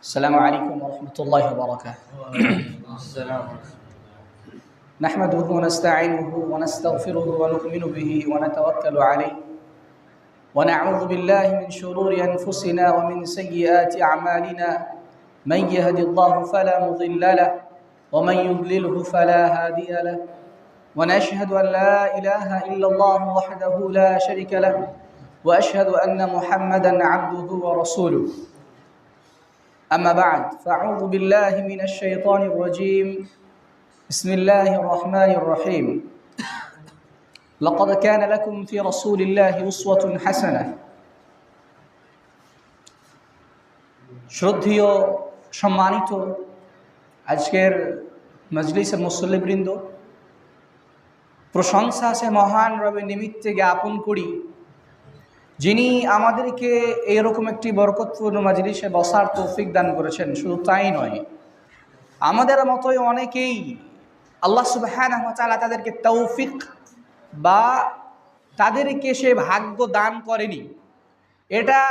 السلام عليكم ورحمة الله وبركاته. نحمده ونستعينه ونستغفره ونؤمن به ونتوكل عليه ونعوذ بالله من شرور أنفسنا ومن سيئات أعمالنا من يهد الله فلا مضل له ومن يضلله فلا هادي له ونشهد أن لا إله إلا الله وحده لا شريك له وأشهد أن محمدا عبده ورسوله. أما بعد فأعوذ بالله من الشيطان الرجيم. بسم الله الرحمن الرحيم. لقد كان لكم في رسول الله أسوة حسنة. শ্রদ্ধেয় সম্মানিত আজকের মজলিসের মুসল্লিবৃন্দ, প্রশংসা আছে মহান রবের নিমিত্তে জ্ঞাপন করি, যিনি আমাদেরকে এরকম একটি বরকতপূর্ণ মজলিসে বসার তৌফিক দান করেছেন। শুধু তাই নয়, আমাদের মতোই অনেকেই আল্লাহ সুবহানাহু ওয়া তাআলা তাদেরকে তৌফিক বা তাদেরকে সে ভাগ্য দান করেনি। এটা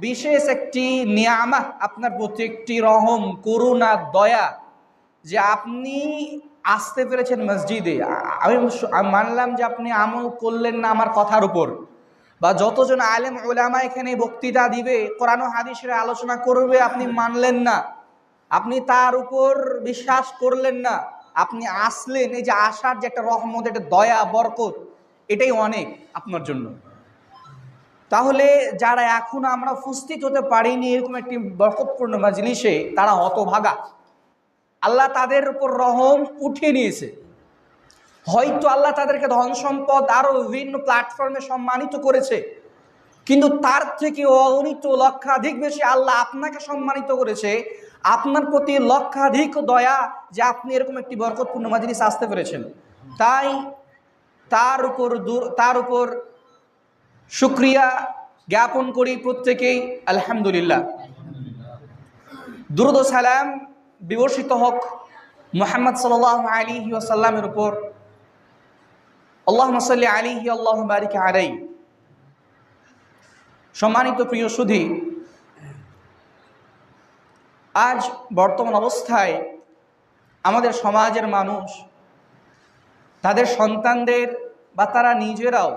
বিশেষ একটি নিয়ামত আপনার প্রতি, একটি রহম, করুণা, দয়া যে আপনি আসতে পেরেছেন মসজিদে। আমি মানলাম যে আপনি আমল করলেন না আমার কথার উপর, বা যতজন আলেম উলামা এখানে বক্তৃতা দিবে, কোরআন ও হাদিসের আলোচনা করবে, আপনি মানলেন না, আপনি তার উপর বিশ্বাস করলেন না, আপনি আসলেন। এই যে আসার যে একটা রহমত, একটা দয়া, বরকত, এটাই অনেক আপনার জন্য। তাহলে যারা এখন আমরা উপস্থিত হতে পারিনি এরকম একটি বরকতপূর্ণ মজলিসে, তারা হতভাগা। আল্লাহ তাদের উপর রহম উঠিয়ে নিয়েছে। হয়তো আল্লাহ তাদেরকে ধন সম্পদ আরও বিভিন্ন প্ল্যাটফর্মে সম্মানিত করেছে, কিন্তু তার থেকে অগণিত লক্ষাধিক বেশি আল্লাহ আপনাকে সম্মানিত করেছে। আপনার প্রতি লক্ষাধিক দয়া যে আপনি এরকম একটি বরকতপূর্ণ মজলিস আসতে পেরেছেন। তাই তার উপর শুকরিয়া জ্ঞাপন করি প্রত্যেকেই, আলহামদুলিল্লাহ। দুরূদ ও সালাম বিবর্ষিত হোক মুহাম্মদ সাল্লাল্লাহু আলাইহি ওয়াসাল্লামের উপর। আল্লাহুম্মা সাল্লি আলাইহি আল্লাহুম্মা বারিক আলাইহি। সম্মানিত প্রিয় সুধী, আজ বর্তমান অবস্থায় আমাদের সমাজের মানুষ তাদের সন্তানদের বা তারা নিজেরাও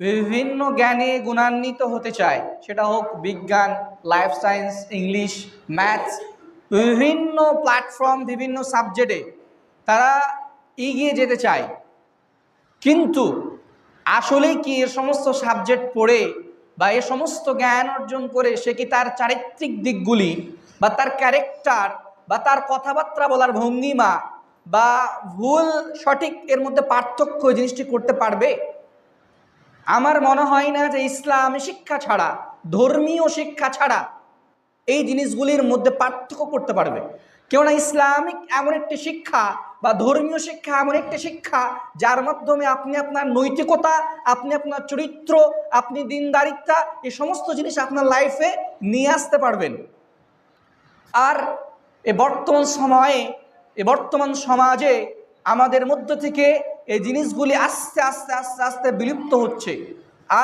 বিভিন্ন জ্ঞানে গুণান্বিত হতে চায়। সেটা হোক বিজ্ঞান, লাইফ সায়েন্স, ইংলিশ, ম্যাথস, বিভিন্ন প্ল্যাটফর্ম, বিভিন্ন সাবজেক্টে তারা এগিয়ে যেতে চায়। কিন্তু আসলে কি এ সমস্ত সাবজেক্ট পড়ে বা এ সমস্ত জ্ঞান অর্জন করে সে কি তার চারিত্রিক দিকগুলি বা তার ক্যারেক্টার বা তার কথাবার্তা বলার ভঙ্গিমা বা ভুল সঠিক এর মধ্যে পার্থক্য জিনিসটি করতে পারবে? আমার মনে হয় না যে ইসলামী শিক্ষা ছাড়া, ধর্মীয় শিক্ষা ছাড়া এই জিনিসগুলির মধ্যে পার্থক্য করতে পারবে। কেননা ইসলামিক এমন একটি শিক্ষা বা ধর্মীয় শিক্ষা এমন একটি শিক্ষা যার মাধ্যমে আপনি আপনার নৈতিকতা, আপনি আপনার চরিত্র, আপনি দিনদারিতা, এই সমস্ত জিনিস আপনার লাইফে নিয়ে আসতে পারবেন। আর বর্তমান সমাজে আমাদের মধ্য থেকে এই জিনিসগুলি আস্তে আস্তে আস্তে আস্তে বিলুপ্ত হচ্ছে।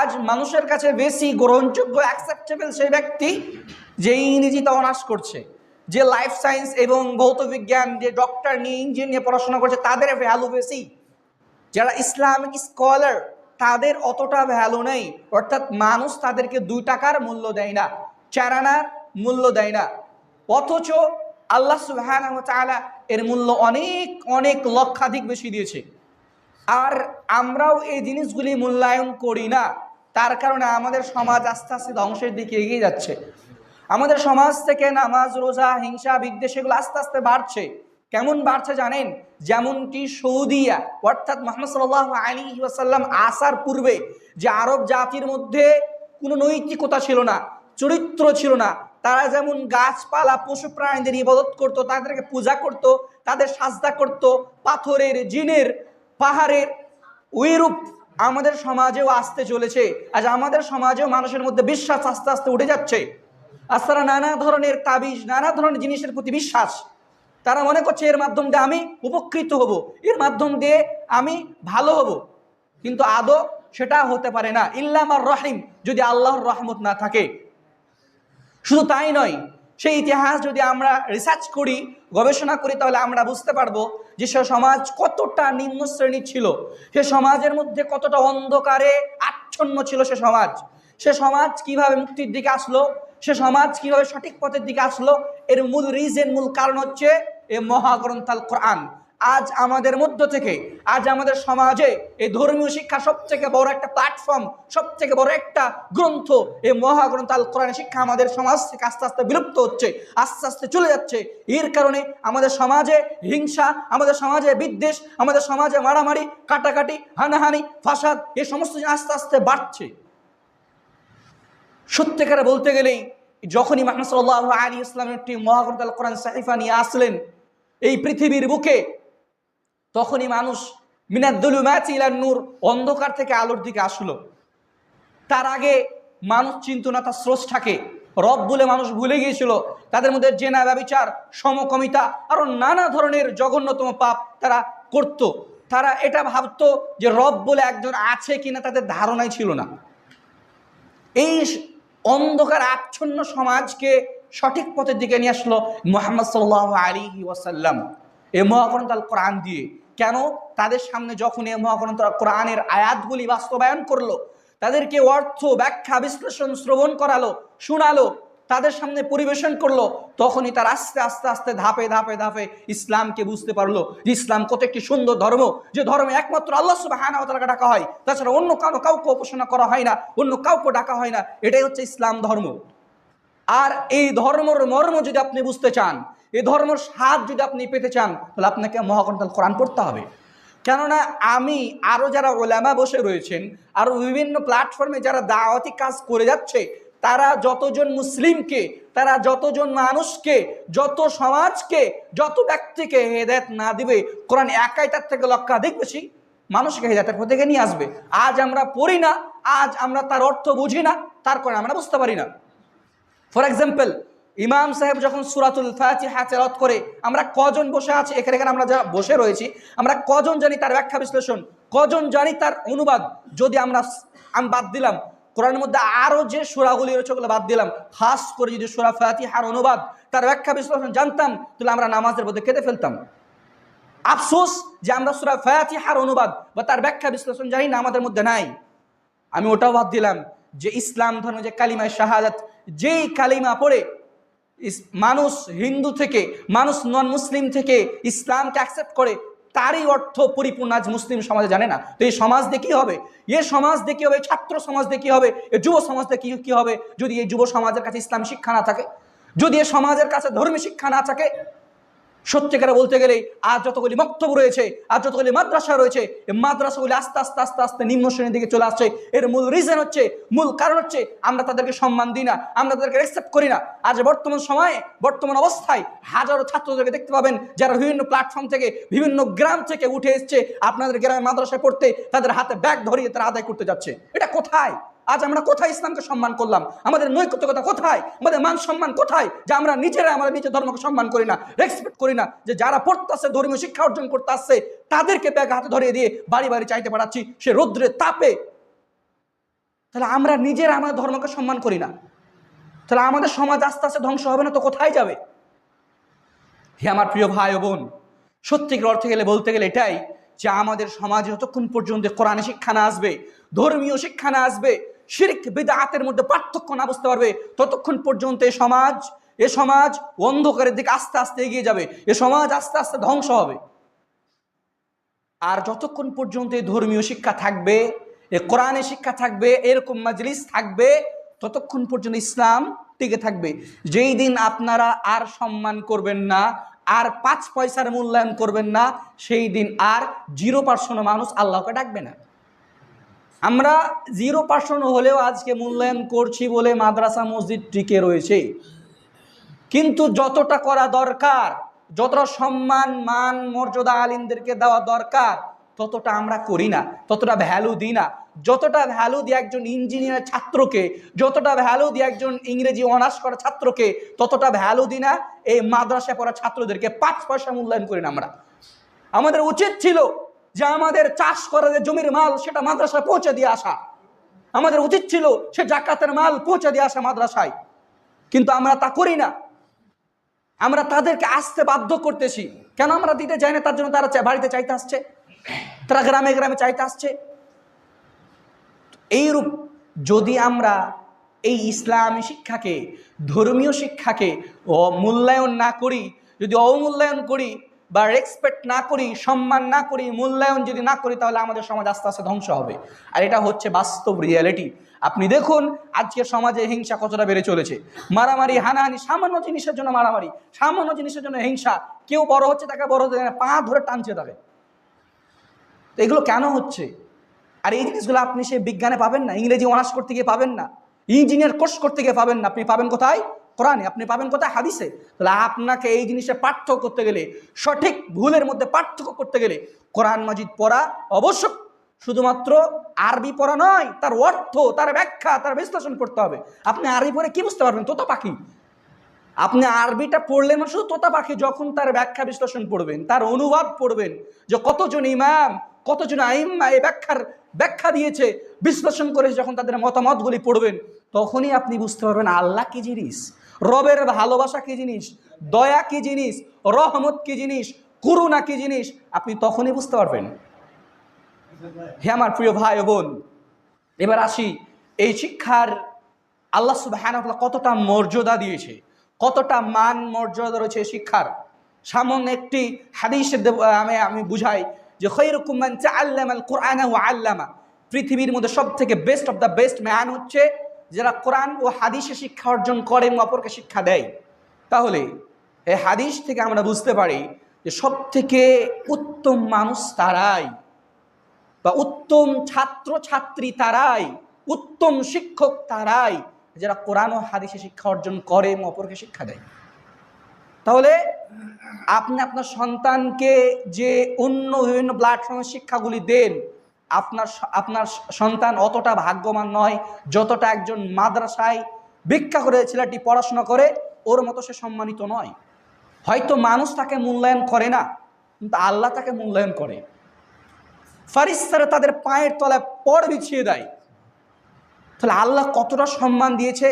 আজ মানুষের কাছে বেশি গ্রহণযোগ্য, অ্যাকসেপ্টেবল সেই ব্যক্তি যে ইংরেজিতে অনার্স করছে, যে লাইফ সায়েন্স এবং ভৌত বিজ্ঞান, যে ডক্টর নিয়ে, ইঞ্জিনিয়ার নিয়ে পড়াশোনা করছে, তাদের ভ্যালু বেশি। যারা ইসলামিক স্কলার তাদের অতটা ভ্যালু নেই। অর্থাৎ মানুষ তাদেরকে 2 টাকার মূল্য দেয় না, 4 আনার মূল্য দেয় না। অথচ আল্লাহ সুবহানাহু ওয়া তাআলা এর মূল্য অনেক অনেক লক্ষাধিক বেশি দিয়েছে। আর আমরাও এই জিনিসগুলি মূল্যায়ন করি না। তার কারণে আমাদের সমাজ আস্তে আস্তে ধ্বংসের দিকে এগিয়ে যাচ্ছে। আমাদের সমাজ থেকে নামাজ, রোজা, হিংসা, বিদ্বেষ এগুলো আস্তে আস্তে বাড়ছে। কেমন বাড়ছে জানেন? যেমনটি সৌদিয়া অর্থাৎ মুহাম্মদ সাল্লাল্লাহু আলাইহি ওয়াসাল্লাম আসার পূর্বে যে আরব জাতির মধ্যে কোনো নৈতিকতা ছিল না, চরিত্র ছিল না, তারা যেমন গাছপালা, পশু প্রাণীদের ইবাদত করতো, তাদেরকে পূজা করত, তাদের সাজদা করত, পাথরের, জিনের, পাহাড়ের, ওইরূপ আমাদের সমাজেও আসতে চলেছে। আজ আমাদের সমাজেও মানুষের মধ্যে বিশ্বাস আস্তে আস্তে উঠে যাচ্ছে। আজ তারা নানা ধরনের তাবিজ, নানা ধরনের জিনিসের প্রতি বিশ্বাস। তারা মনে করছে এর মাধ্যম দিয়ে আমি উপকৃত হব, এর মাধ্যম দিয়ে আমি ভালো হব। কিন্তু আদৌ সেটা হতে পারে না, ইল্লা মার রহিম, যদি আল্লাহর রহমত না থাকে। শুধু তাই নয়, সেই ইতিহাস যদি আমরা রিসার্চ করি, গবেষণা করি, তাহলে আমরা বুঝতে পারবো যে সে সমাজ কতটা নিম্ন শ্রেণীর ছিল, সে সমাজের মধ্যে কতটা অন্ধকারে আচ্ছন্ন ছিল সে সমাজ কিভাবে মুক্তির দিকে আসলো, সে সমাজ কিভাবে সঠিক পথের দিকে আসলো। এর মূল রিজন, মূল কারণ হচ্ছে এই মহাগ্রন্থ আল কোরআন। আজ আমাদের মধ্য থেকে, আজ আমাদের সমাজে এই ধর্মীয় শিক্ষা সবথেকে বড় একটা প্ল্যাটফর্ম, সবথেকে বড় একটা গ্রন্থ এই মহাগ্রন্থ আল কোরআন শিক্ষা আমাদের সমাজ থেকে আস্তে আস্তে বিলুপ্ত হচ্ছে, আস্তে আস্তে চলে যাচ্ছে। এর কারণে আমাদের সমাজে হিংসা, আমাদের সমাজে বিদ্বেষ, আমাদের সমাজে মারামারি, কাটাকাটি, হানাহানি, ফাসাদ, এই সমস্ত আস্তে আস্তে বাড়ছে। সত্যিকারে বলতে গেলেই যখনই মুহাম্মদ সাল্লাল্লাহু আলাইহি ওয়াসাল্লাম একটি মহাগ্রন্থ আল কোরআন সাহিফা নিয়ে আসলেন এই পৃথিবীর বুকে, তখনই মানুষ মিনাদ-দুলুমাতি ইলান নূর, অন্ধকার থেকে আলোর দিকে আসলো। তার আগে মানুষ চিনত না তার স্রষ্টাকে, রব বলে মানুষ ভুলে গিয়েছিল। তাদের মধ্যে জেনা, ব্যভিচার, সমকামিতা, আরো নানা ধরনের জঘন্যতম পাপ তারা করত। তারা এটা ভাবতো যে রব বলে একজন আছে কিনা তাদের ধারণাই ছিল না। এই অন্ধকার আচ্ছন্ন সমাজকে সঠিক পথের দিকে নিয়ে আসলো মুহাম্মদ সাল্লাল্লাহু আলাইহি ওয়াসাল্লাম এই মহাগ্রন্থ আল কোরআন দিয়ে। কেন? তাদের সামনে যখন এই মহাগ্রন্থ আল কোরআনের আয়াতগুলি বাস্তবায়ন করলো, তাদেরকে অর্থ, ব্যাখ্যা, বিশ্লেষণ শ্রবণ করালো, শোনালো, তাদের সামনে পরিবেশন করলো, তখনই তার আস্তে আস্তে আস্তে ধাপে ধাপে ধাপে ইসলামকে বুঝতে পারলো যে ইসলাম কত একটি সুন্দর ধর্ম, যে ধর্মে একমাত্র আল্লাহ সুবহানাহু ওয়া তাআলাকে ডাকা হয়, তাছাড়া অন্য কাউকে উপাসনা করা হয় না, অন্য কাউকে ডাকা হয় না। এটাই হচ্ছে ইসলাম ধর্ম। আর এই ধর্মের মর্ম যদি আপনি বুঝতে চান, এই ধর্মের স্বাদ যদি আপনি পেতে চান, তাহলে আপনাকে মহাগ্রন্থ আল কোরআন পড়তে হবে। কেননা আমি আরও যারা ওলামা বসে রয়েছেন, আরও বিভিন্ন প্ল্যাটফর্মে যারা দাওয়াতি কাজ করে যাচ্ছে, তারা যতজন মুসলিমকে, তারা যতজন মানুষকে, যত সমাজকে, যত ব্যক্তিকে হেদায়েত না দিবে, কোরআন একাই তার থেকে লক্ষাধিক বেশি মানুষকে হেদায়েতের পথে নিয়ে আসবে। আজ আমরা পড়ি না, আজ আমরা তার অর্থ বুঝি না, তার কারণে আমরা বুঝতে পারি না। ফর এক্সাম্পল, ইমাম সাহেব যখন সূরাতুল ফাতিহা তেলাওয়াত করে, আমরা কজন বসে আছি এখানে আমরা যা বসে রয়েছি, আমরা কজন জানি তার ব্যাখ্যা বিশ্লেষণ, কজন জানি তার অনুবাদ? যদি আমি বাদ দিলাম কোরআনের মধ্যে আরো যে সূরাগুলি রয়েছে ওগুলো বাদ দিলাম, খাস করে যদি সূরা ফাতিহার অনুবাদ, তার ব্যাখ্যা বিশ্লেষণ জানতাম, তাহলে আমরা নামাজের মধ্যে কেটে ফেলতাম। আফসোস যে আমরা সূরা ফাতিহার অনুবাদ বা তার ব্যাখ্যা বিশ্লেষণ জানি না, আমাদের মধ্যে নাই। আমি ওটাও বাদ দিলাম যে ইসলাম ধর্মে যে কালিমা শাহাদাত, যেই কালিমা পড়ে মানুষ হিন্দু থেকে, মানুষ নন মুসলিম থেকে ইসলামকে অ্যাকসেপ্ট করে, তারই অর্থ পরিপূর্ণ আজ মুসলিম সমাজে জানে না। তো এই সমাজ দিয়ে কী হবে? এ সমাজ দিয়ে কী হবে? ছাত্র সমাজ দিয়ে কী হবে? এ যুব সমাজ দিয়ে কী হবে যদি এই যুব সমাজের কাছে ইসলাম শিক্ষা না থাকে, যদি এ সমাজের কাছে ধর্মীয় শিক্ষা না থাকে? সত্যিকারে বলতে গেলে আজ যতগুলি মক্তব রয়েছে, আজ যতগুলি মাদ্রাসা রয়েছে, এই মাদ্রাসাগুলি আস্তে আস্তে আস্তে আস্তে নিম্ন শ্রেণীর দিকে চলে আসছে। এর মূল রিজন হচ্ছে, মূল কারণ হচ্ছে আমরা তাদেরকে সম্মান দিই না, আমরা তাদেরকে রেসপেক্ট করি না। আজ বর্তমান সময়ে, বর্তমান অবস্থায় হাজারো ছাত্রদেরকে দেখতে পাবেন যারা বিভিন্ন প্ল্যাটফর্ম থেকে, বিভিন্ন গ্রাম থেকে উঠে এসছে আপনাদের গ্রামে মাদ্রাসায় পড়তে, তাদের হাতে ব্যাগ ধরিয়ে তারা আদায় করতে যাচ্ছে। এটা কোথায়? আজ আমরা কোথায় ইসলামকে সম্মান করলাম? আমাদের নৈতিকতা কোথায়? আমাদের মান সম্মান কোথায়? যে আমরা নিজেরা আমাদের নিজের ধর্মকে সম্মান করি না, রেসপেক্ট করি না। যে যারা পড়তে আসছে, ধর্মীয় শিক্ষা অর্জন করতে আসছে, তাদেরকে ব্যাগ হাতে ধরিয়ে দিয়ে বাড়ি বাড়ি চাইতে পাঠাচ্ছি সে রৌদ্রের তাপে। তাহলে আমরা নিজেরা আমাদের ধর্মকে সম্মান করি না, তাহলে আমাদের সমাজ আস্তে আস্তে ধ্বংস হবে না তো কোথায় যাবে? হে আমার প্রিয় ভাই ও বোন, সত্যিকার অর্থে বলতে গেলে এটাই যে আমাদের সমাজে যতক্ষণ পর্যন্ত কোরআনে শিক্ষা না আসবে, ধর্মীয় শিক্ষা না আসবে, শিরক বিদআতের মধ্যে পার্থক্য না বুঝতে পারবে, ততক্ষণ পর্যন্ত এ সমাজ অন্ধকারের দিকে আস্তে আস্তে এগিয়ে যাবে, এ সমাজ আস্তে আস্তে ধ্বংস হবে। আর যতক্ষণ পর্যন্ত এই ধর্মীয় শিক্ষা থাকবে, এ কোরআনে শিক্ষা থাকবে, এরকম মাজলিস থাকবে, ততক্ষণ পর্যন্ত ইসলাম টিকে থাকবে। যেই দিন আপনারা আর সম্মান করবেন না, আর 5 পয়সার মূল্যায়ন করবেন না, সেই দিন আর 0% মানুষ আল্লাহকে ডাকবে না। আমরা 0% হলেও আজকে মূল্যায়ন করছি বলে মাদ্রাসা মসজিদ টিকে রয়েছে, কিন্তু যতটা করা দরকার, যতটা সম্মান মান মর্যাদা আলিমদেরকে দেওয়া দরকার, ততটা আমরা করি না, ততটা ভ্যালু দিই না। যতটা ভ্যালু দিয়ে একজন ইঞ্জিনিয়ার ছাত্রকে, যতটা ভ্যালু দিয়ে একজন ইংরেজি অনার্স করা ছাত্রকে, ততটা ভ্যালু দিই না এই মাদ্রাসায় পড়া ছাত্রদেরকে। 5 পয়সা মূল্যায়ন করি না আমরা। আমাদের উচিত ছিল যে আমাদের চাষ করা যে জমির মাল সেটা মাদ্রাসায় পৌঁছে দিয়ে আসা, আমাদের উচিত ছিল সে জাকাতের মাল পৌঁছে দিয়ে আসা মাদ্রাসায়, কিন্তু আমরা তা করি না। আমরা তাদেরকে আসতে বাধ্য করতেছি। কেন আমরা দিতে চাই না? তার জন্য তারা বাড়িতে চাইতে আসছে, তারা গ্রামে গ্রামে চাইতে আসছে। এইরূপ যদি আমরা এই ইসলামী শিক্ষাকে, ধর্মীয় শিক্ষাকে মূল্যায়ন না করি, যদি অবমূল্যায়ন করি বা রেসপেক্ট না করি, সম্মান না করি, মূল্যায়ন যদি না করি, তাহলে আমাদের সমাজ আস্তে আস্তে ধ্বংস হবে। আর এটা হচ্ছে বাস্তব রিয়ালিটি। আপনি দেখুন আজকের সমাজে হিংসা কতটা বেড়ে চলেছে। মারামারি, হানাহানি, সামান্য জিনিসের জন্য মারামারি, সামান্য জিনিসের জন্য হিংসা। কেউ বড় হচ্ছে তাকে বড় হতে পা ধরে টানছে তাকে। তো এগুলো কেন হচ্ছে? আর এই জিনিসগুলো আপনি সে বিজ্ঞানে পাবেন না, ইংরেজি অনার্স করতে গিয়ে পাবেন না, ইঞ্জিনিয়ার কোর্স করতে গিয়ে পাবেন না। আপনি পাবেন কোথায়? কোরআনে। আপনি পাবেন কোথায়? হাদিসে। তাহলে আপনাকে এই জিনিসে পার্থক্য করতে গেলে, সঠিক ভুলের মধ্যে পার্থক্য করতে গেলে কোরআন মাজিদ পড়া অবশ্যক। শুধুমাত্র আরবি পড়া নয়, তার অর্থ, তার ব্যাখ্যা, তার বিশ্লেষণ করতে হবে। আপনি আরবি পড়ে কি বুঝতে পারবেন? তোতা পাখি। আপনি আরবিটা পড়লেন মানে শুধু তোতা পাখি। যখন তার ব্যাখ্যা বিশ্লেষণ পড়বেন, তার অনুবাদ পড়বেন, যে কতজন ইমাম, কতজন আইম্মা এই ব্যাখ্যা দিয়েছে, বিশ্লেষণ করে যখন তাদের মতামতগুলি পড়বেন, তখনই আপনি বুঝতে পারবেন আল্লাহ কি জিনিস, রবের ভালোবাসা কি জিনিস, দয়া কি জিনিস, রহমত কি জিনিস, করুণা কি জিনিস, আপনি তখনই বুঝতে পারবেন। হে আমার প্রিয় ভাই ও বোন, এবার আসি এই শিক্ষার আল্লাহ সুবহানাহু ওয়া তাআলা কতটা মর্যাদা দিয়েছে, কতটা মান মর্যাদা রয়েছে শিক্ষার। সামান্য একটি হাদিস আমি বুঝাই যে খায়রুকুম মান তাআল্লামাল কুরআনা ওয়া আল্লামা। পৃথিবীর মধ্যে সবথেকে best of the best man হচ্ছে যারা কোরআন ও হাদিসে শিক্ষা অর্জন করে এবং অপরকে শিক্ষা দেয়। তাহলে এই হাদিস থেকে আমরা বুঝতে পারি যে সবথেকে উত্তম মানুষ তারাই, বা উত্তম ছাত্র ছাত্রী তারাই, উত্তম শিক্ষক তারাই যারা কোরআন ও হাদিসে শিক্ষা অর্জন করে এবং অপরকে শিক্ষা দেয়। তাহলে আপনি আপনার সন্তানকে যে অন্য বিভিন্ন প্ল্যাটফর্মের শিক্ষাগুলি দেন, আপনার সন্তান অতটা ভাগ্যবান নয় যতটা একজন মাদ্রাসায় ভিক্ষা করে ছেলেটি পড়াশোনা করে ওর মতো সে সম্মানিত নয়। হয়তো মানুষ তাকে মূল্যায়ন করে না, কিন্তু আল্লাহ তাকে মূল্যায়ন করে। ফারিস্তারা তাদের পায়ের তলায় পড় বিছিয়ে দেয়। তাহলে আল্লাহ কতটা সম্মান দিয়েছে,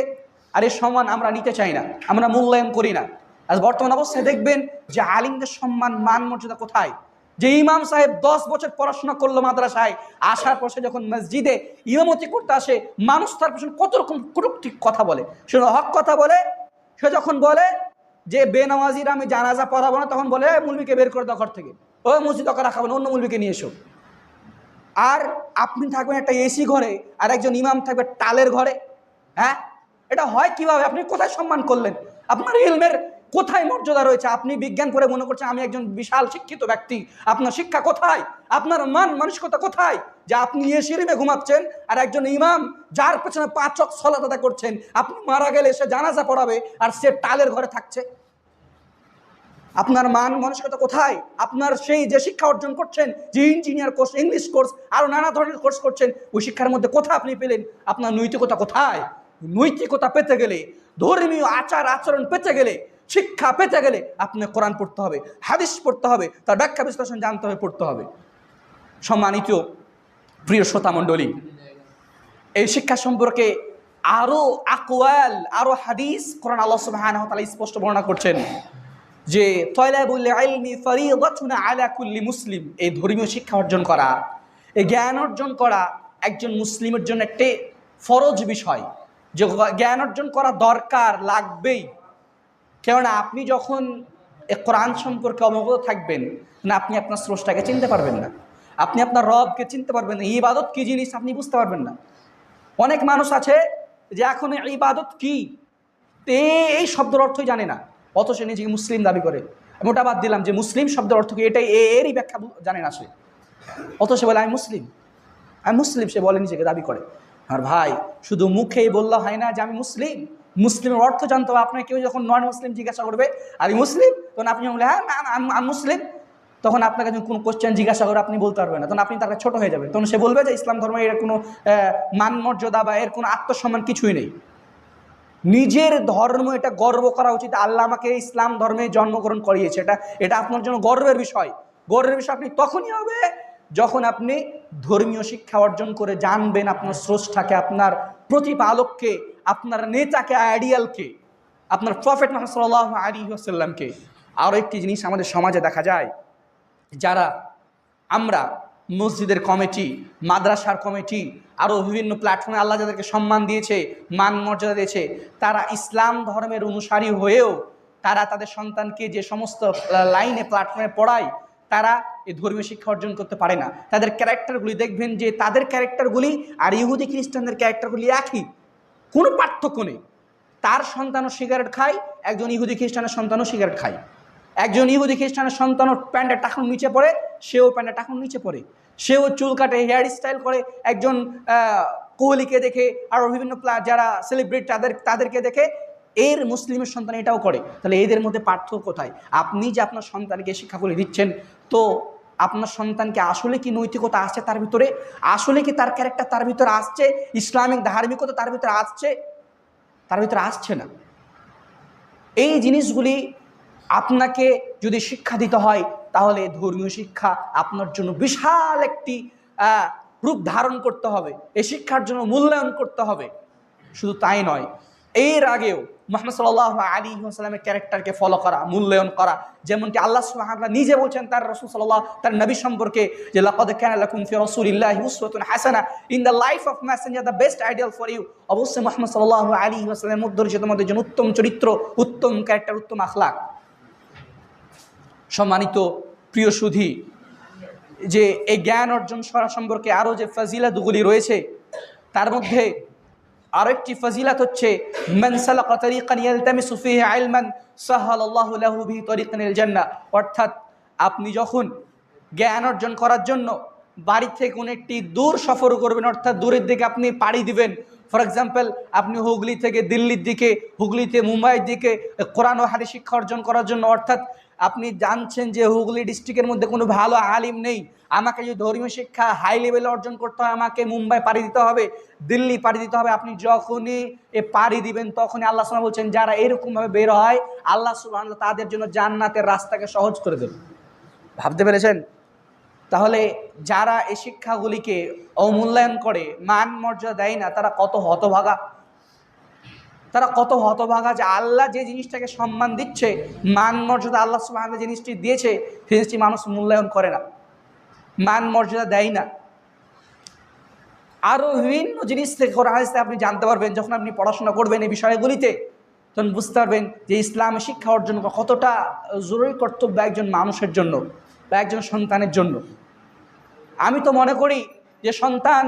আর এই সম্মান আমরা নিতে চাই না, আমরা মূল্যায়ন করি না। আজ বর্তমান অবস্থায় দেখবেন যে আলিমদের সম্মান, মান, মর্যাদা কোথায়? যে ইমাম সাহেব 10 বছর পড়াশোনা করলো মাদ্রাসায়, আসার পর সে যখন মসজিদে ইমামতি করতে আসে, মানুষ তার পেছনে কত রকম কটূক্তি কথা বলে। সে হক কথা বলে, সে যখন বলে যে বেনামাজির আমি জানাজা পড়াবো না, তখন বলে মুলবিকে বের করে দাও ঘর থেকে, ও মসজিদ ওকে রাখাবো না, অন্য মুলবিকে নিয়ে এসো। আর আপনি থাকবেন একটা এসি ঘরে, আর একজন ইমাম থাকবে টালের ঘরে। হ্যাঁ, এটা হয় কিভাবে? আপনি কোথায় সম্মান করলেন? আপনার ইলমের কোথায় মর্যাদা রয়েছে? আপনি বিজ্ঞান পড়ে মনে করছেন আমি একজন বিশাল শিক্ষিত ব্যক্তি। আপনার শিক্ষা কোথায়? আপনার মান মানসিকতা কোথায় যে আপনি এসি রুমে ঘুমাচ্ছেন, আর একজন ইমাম যার পেছনে 5 ওয়াক্ত সালাত আদায় করছেন, আপনি মারা গেলে সে জানাজা পড়াবে আর সে টালের ঘরে থাকছে? আপনার মান মানসিকতা কোথায়? আপনার সেই যে শিক্ষা অর্জন করছেন, যে ইঞ্জিনিয়ার কোর্স, ইংলিশ কোর্স, আরো নানা ধরনের কোর্স করছেন, ওই শিক্ষার মধ্যে কোথায় আপনি পেলেন? আপনার নৈতিকতা কোথায়? নৈতিকতা পেতে গেলে, ধর্মীয় আচার আচরণ পেতে গেলে, শিক্ষা পেতে গেলে আপনার কোরআন পড়তে হবে, হাদিস পড়তে হবে, তার ব্যাখ্যা বিশ্লেষণ জানতে হবে, পড়তে হবে। সম্মানিত প্রিয় শ্রোতা মণ্ডলী, এই শিক্ষা সম্পর্কে আরো আকওয়াল, আরো হাদিস কোরআন আল্লাহ সুবহানাহু ওয়া তাআলা স্পষ্ট বর্ণনা করছেন যে তলাবুল ইলমি ফরিদাতুন আলা কুল্লি মুসলিম। এই ধর্মীয় শিক্ষা অর্জন করা, এই জ্ঞান অর্জন করা একজন মুসলিমের জন্য একটি ফরজ বিষয়, যে জ্ঞান অর্জন করা দরকার, লাগবেই। কেননা আপনি যখন কোরআন সম্পর্কে অবগত থাকবেন না, আপনি আপনার স্রষ্টাকে চিনতে পারবেন না, আপনি আপনার রবকে চিনতে পারবেন না, ইবাদত কি জিনিস আপনি বুঝতে পারবেন না। অনেক মানুষ আছে যে এখন ইবাদত কি এই শব্দের অর্থই জানে না, অথচ সে নিজেকে মুসলিম দাবি করে। আমি ওটা বাদ দিলাম যে মুসলিম শব্দের অর্থ কি, এটাই এরই ব্যাখ্যা জানে না সে, অথচ সে বলে আমি মুসলিম, আমি মুসলিম, সে বলে নিজেকে দাবি করে। আর ভাই, শুধু মুখেই বললে হয় না যে আমি মুসলিম, মুসলিমের অর্থ জানতে হবে। আপনার কেউ যখন নন মুসলিম জিজ্ঞাসা করবে আমি মুসলিম, তখন আপনি বলে হ্যাঁ আমি মুসলিম, তখন আপনাকে যখন কোনো কোশ্চেন জিজ্ঞাসা করে আপনি বলতে পারবেন না, তখন আপনি তার কাছে ছোট হয়ে যাবেন। তখন সে বলবে যে ইসলাম ধর্মে এর কোনো মান মর্যাদা বা এর কোনো আত্মসম্মান কিছুই নেই। নিজের ধর্ম, এটা গর্ব করা উচিত। আল্লাহ আমাকে ইসলাম ধর্মে জন্মগ্রহণ করিয়েছে, এটা আপনার জন্য গর্বের বিষয়। গর্বের বিষয় আপনি তখনই হবে যখন আপনি ধর্মীয় শিক্ষা অর্জন করে জানবেন আপনার স্রষ্টাকে, আপনার প্রতিপালককে, আপনার নেতাকে, আইডিয়ালকে। আপনার প্রফেট মুহাম্মদ সাল্লাল্লাহু আলাইহি ওয়াসাল্লামকে। আরও একটি জিনিস আমাদের সমাজে দেখা যায়, যারা আমরা মসজিদের কমিটি, মাদ্রাসার কমিটি, আরও বিভিন্ন প্ল্যাটফর্মে আল্লাহ যাদেরকে সম্মান দিয়েছে, মান মর্যাদা দিয়েছে, তারা ইসলাম ধর্মের অনুসারী হয়েও তারা তাদের সন্তানকে যে সমস্ত লাইনে প্ল্যাটফর্মে পড়ায়, তারা এই ধর্মীয় শিক্ষা অর্জন করতে পারে না। তাদের ক্যারেক্টারগুলি দেখবেন যে তাদের ক্যারেক্টারগুলি আর ইহুদি খ্রিস্টানদের ক্যারেক্টারগুলি একই, কোনো পার্থক্য নেই। তার সন্তানও সিগারেট খায়, একজন ইহুদি খ্রিস্টানের সন্তানও সিগারেট খায়। একজন ইহুদি খ্রিস্টানের সন্তানও প্যান্টের টাকুন নিচে পড়ে, সেও প্যান্টের টাকুন নিচে পড়ে, সেও চুল কাটে, হেয়ার স্টাইল করে। একজন কোহলিকে দেখে, আর বিভিন্ন যারা সেলিব্রিটি তাদেরকে দেখে এর মুসলিমের সন্তান এটাও করে। তাহলে এদের মধ্যে পার্থক্য কোথায়? আপনি যে আপনার সন্তানকে শিক্ষাগুলি দিচ্ছেন, তো আপনার সন্তানকে আসলে কি নৈতিকতা আসছে তার ভিতরে? আসলে কি তার ক্যারেক্টার তার ভিতরে আসছে? ইসলামিক ধার্মিকতা তার ভিতরে আসছে? তার ভিতরে আসছে না। এই জিনিসগুলি আপনাকে যদি শিক্ষা দিতে হয়, তাহলে ধর্মীয় শিক্ষা আপনার জন্য বিশাল একটি রূপ ধারণ করতে হবে। এই শিক্ষার জন্য মূল্যায়ন করতে হবে। শুধু তাই নয়, এর আগেও মুহাম্মদ সাল্লাল্লাহু আলাইহি ওয়াসাল্লামের ক্যারেক্টারকে ফলো করা, মূল্যায়ন করা, যেমনটি আল্লাহ সুবহানাহু ওয়া তাআলা নিজে বলছেন তার রাসূল তার নবী সম্পর্কে, যে লাকাদ কানা লাকুম ফি রাসূলিল্লাহি উসওয়াতুন হাসানাহ in the life of messenger the best ideal for you. অবশ্যই মুহাম্মদ সাল্লাল্লাহু আলাইহি ওয়াসাল্লামের মধ্যে রয়েছে তোমাদের জন্য উত্তম চরিত্র, উত্তম ক্যারেক্টার, উত্তম আখলাক। সম্মানিত প্রিয় সুধী, যে এই জ্ঞান অর্জন করা সম্পর্কে আরও যে ফজিলাতগুলি রয়েছে, তার মধ্যে আরো একটি ফজিলাত হচ্ছে মান সালাকা তারিকান ইয়ালতামিসু ফিহি ইলমান সাহালাল্লাহু লাহু বিহি তারিকান ইলাল জান্নাহ। অর্থাৎ আপনি যখন জ্ঞান অর্জন করার জন্য বাড়ি থেকে কোনো একটি দূর সফর করবেন, অর্থাৎ দূরের দিকে আপনি পাড়ি দিবেন, ফর এক্সাম্পল আপনি হুগলি থেকে দিল্লির দিকে, হুগলিতে মুম্বাইয়ের দিকে কোরআন ও হাদিস শিক্ষা অর্জন করার জন্য, অর্থাৎ আপনি জানছেন যে হুগলি ডিস্ট্রিক্টের মধ্যে কোনো ভালো আলিম নেই, আমাকে যদি ধর্মীয় শিক্ষা হাই লেভেলে অর্জন করতে হয়, আমাকে মুম্বাই পাড়ি দিতে হবে, দিল্লি পাড়ি দিতে হবে। আপনি যখনই এ পাড়ি দিবেন, তখনই আল্লাহ সুবহানাহু বলছেন যারা এরকমভাবে বের হয়, আল্লাহ সুবহানাহু তাদের জন্য জান্নাতের রাস্তাকে সহজ করে দেবে। ভাবতে পেরেছেন? তাহলে যারা এই শিক্ষাগুলিকে অমূল্যায়ন করে, মান মর্যাদা দেয় না, তারা কত হতভাগা, তারা কত হতভাগা যে আল্লাহ যে জিনিসটাকে সম্মান দিচ্ছে, মান মর্যাদা আল্লাহ সুবহানাহু জিনিসটি দিয়েছে, সেই জিনিসটি মানুষ মূল্যায়ন করে না, মান মর্যাদা দেয় না। আরও বিভিন্ন জিনিস থেকে কোরআন হাদিসে আপনি জানতে পারবেন, যখন আপনি পড়াশোনা করবেন এই বিষয়গুলিতে, তখন বুঝতে পারবেন যে ইসলামী শিক্ষা অর্জন কতটা জরুরি কর্তব্য একজন মানুষের জন্য বা একজন সন্তানের জন্য। আমি তো মনে করি যে সন্তান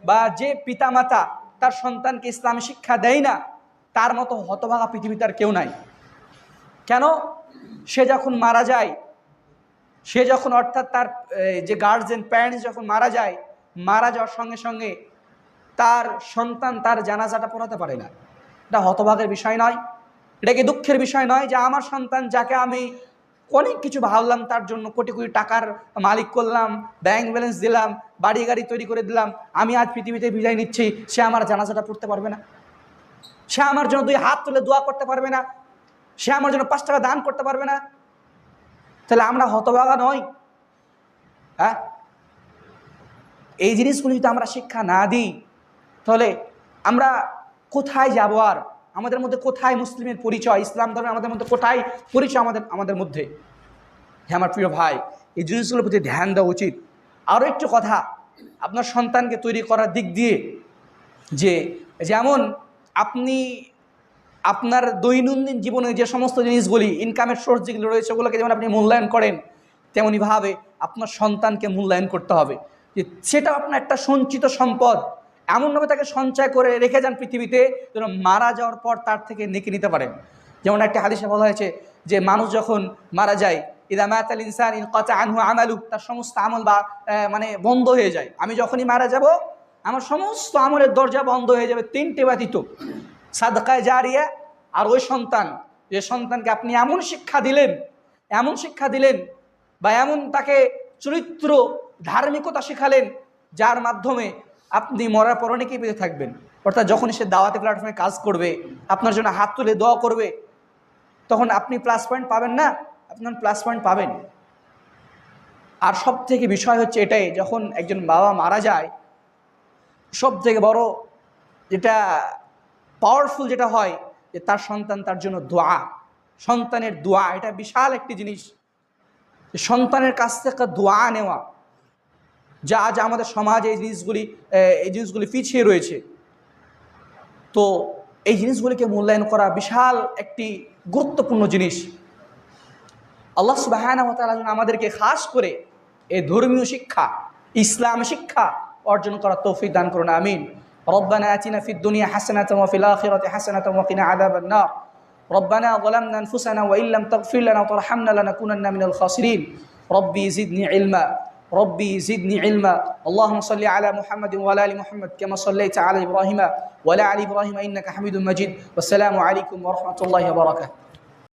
বা যে পিতামাতা তার সন্তানকে ইসলামী শিক্ষা দেয় না, তার মতো হতভাগা পৃথিবীতে আর কেউ নাই। কেন? সে যখন মারা যায়, সে যখন অর্থাৎ তার যে গার্জিয়ান প্যারেন্টস যখন মারা যায়, মারা যাওয়ার সঙ্গে সঙ্গে তার সন্তান তার জানাজাটা পড়াতে পারে না। এটা হতভাগের বিষয় নয়? এটা কি দুঃখের বিষয় নয় যে আমার সন্তান যাকে আমি অনেক কিছু ভাবলাম, তার জন্য কোটি কোটি টাকার মালিক করলাম, ব্যাংক ব্যালেন্স দিলাম, বাড়ি গাড়ি তৈরি করে দিলাম, আমি আজ পৃথিবীতে বিদায় নিচ্ছি, সে আমার জানাজাটা পড়তে পারবে না, সে আমার জন্য 2 হাত তুলে দোয়া করতে পারবে না, সে আমার জন্য 5 টাকা দান করতে পারবে না? তাহলে আমরা হতভাগা নই? হ্যাঁ, এই জিনিসগুলো যদি আমরা শিক্ষা না দিই, তাহলে আমরা কোথায় যাব? আর আমাদের মধ্যে কোথায় মুসলিমের পরিচয়, ইসলাম ধর্মে আমাদের মধ্যে কোথায় পরিচয় আমাদের মধ্যে? হ্যাঁ আমার প্রিয় ভাই, এই জিনিসগুলোর প্রতি ধ্যান দেওয়া উচিত। আরও একটু কথা আপনার সন্তানকে তৈরি করার দিক দিয়ে, যে যেমন আপনি আপনার দৈনন্দিন জীবনে যে সমস্ত জিনিসগুলি, ইনকামের সোর্স যেগুলো রয়েছে, ওগুলোকে যেমন আপনি মূল্যায়ন করেন, তেমনিভাবে আপনার সন্তানকে মূল্যায়ন করতে হবে। যে সেটা আপনার একটা সঞ্চিত সম্পদ, এমনভাবে তাকে সঞ্চয় করে রেখে যান পৃথিবীতে, যেন মারা যাওয়ার পর তার থেকে নেকি নিতে পারেন। যেমন একটা হাদিসে বলা হয়েছে যে মানুষ যখন মারা যায়, ইদা মাতাল ইনসান ইনকাতা আনহু আমালু, তার সমস্ত আমল বা মানে বন্ধ হয়ে যায়। আমি যখনই মারা যাব, আমার সমস্ত আমলের দরজা বন্ধ হয়ে যাবে, 3টে ব্যতীত, সাদকায়ে জারিয়া, আর ওই সন্তান, যে সন্তানকে আপনি এমন শিক্ষা দিলেন বা এমন তাকে চরিত্র ধার্মিকতা শেখালেন, যার মাধ্যমে আপনি মরার পর অনেকেই বেঁচে থাকবেন। অর্থাৎ যখন সে দাওয়াতি প্ল্যাটফর্মে কাজ করবে, আপনার জন্য হাত তুলে দোয়া করবে, তখন আপনি প্লাস পয়েন্ট পাবেন না? আপনার প্লাস পয়েন্ট পাবেন। আর সব থেকে বিষয় হচ্ছে এটাই, যখন একজন বাবা মারা যায়, সব থেকে বড় যেটা পাওয়ারফুল যেটা হয়, যে তার সন্তান তার জন্য দোয়া, সন্তানের দোয়া এটা বিশাল একটি জিনিস। সন্তানের কাছ থেকে দোয়া নেওয়া, যা আজ আমাদের সমাজে এই জিনিসগুলি পিছিয়ে রয়েছে। তো এই জিনিসগুলিকে মূল্যায়ন করা বিশাল একটি গুরুত্বপূর্ণ জিনিস। আল্লাহ সুবহানাহু ওয়া তাআলা যেন আমাদেরকে খাস করে এই ধর্মীয় শিক্ষা, ইসলাম শিক্ষা অর্জন করার তৌফিক দান করুন, আমিন। রব্বানা আতিনা ফিদ দুনিয়া হাসানাতাও ওয়া ফিল আখিরাতি হাসানাতাও ওয়া কিনা আযাবান নার। রব্বানা যালামনা আনফুসানা ওয়া ইল্লাম তাগফির লানা ওয়া তারহামনা লানাকুনান্না মিনাল খাসিরিন। রব্বি জিদনি ইলমা ربي زدني علما اللهم صل على محمد وعلى ال محمد كما صليت على ابراهيم وعلى ال ابراهيم انك حميد مجيد والسلام عليكم ورحمه الله وبركاته.